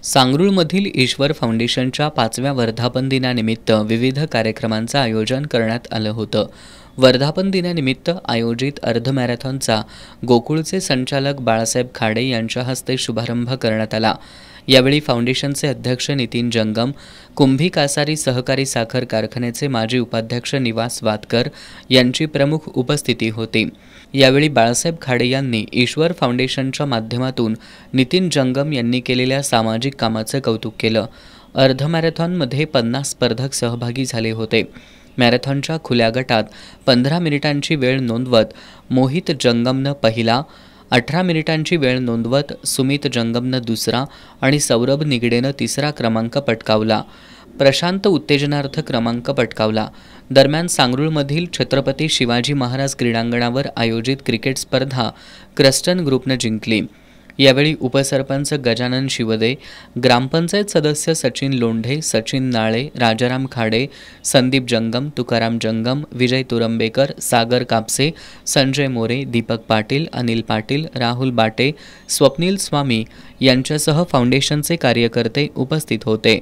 सांगरूळमधील ईश्वर फाउंडेशनच्या 5व्या वर्धापन दिनानिमित्त विविध कार्यक्रमांचं आयोजन करण्यात आलं होतं. वर्धापन दिनानिमित्त आयोजित अर्ध मॅरेथॉनचा गोकुळचे संचालक बाळासाहेब खाडे यांच्या हस्ते शुभारंभ करण्यात आला. यावेळी फाउंडेशनचे अध्यक्ष नितीन जंगम, कुंभी कासारी सहकारी साखर कारखान्याचे माजी उपाध्यक्ष निवास वातकर यांची प्रमुख उपस्थिती होती. यावेळी बाळासाहेब खाडे यांनी ईश्वर फाउंडेशनच्या माध्यमातून नितीन जंगम यांनी केलेल्या सामाजिक कामाचं कौतुक केलं. अर्ध मॅरेथॉनमध्ये 50 स्पर्धक सहभागी झाले होते. मॅरेथॉनच्या खुल्या गटात 15 मिनिटांची वेळ नोंदवत मोहित जंगमनं पहिला, 18 मिनिटांची वेळ नोंदवत सुमित जंगमनं दुसरा आणि सौरभ निगडेनं तिसरा क्रमांक पटकावला. प्रशांत उत्तेजनार्थ क्रमांक पटकावला. दरम्यान सांगरूळमधील छत्रपती शिवाजी महाराज क्रीडांगणावर आयोजित क्रिकेट स्पर्धा क्रस्टन ग्रुपनं जिंकली. यावेळी उपसरपंच गजानन शिवदे, ग्रामपंचायत सदस्य सचिन लोंढे, सचिन नाळे, राजाराम खाडे, संदीप जंगम, तुकाराम जंगम, विजय तुरंबेकर, सागर कापसे, संजय मोरे, दीपक पाटील, अनिल पाटील, राहुल बाटे, स्वप्नील स्वामी यांच्यासह फाउंडेशनचे कार्यकर्ते उपस्थित होते.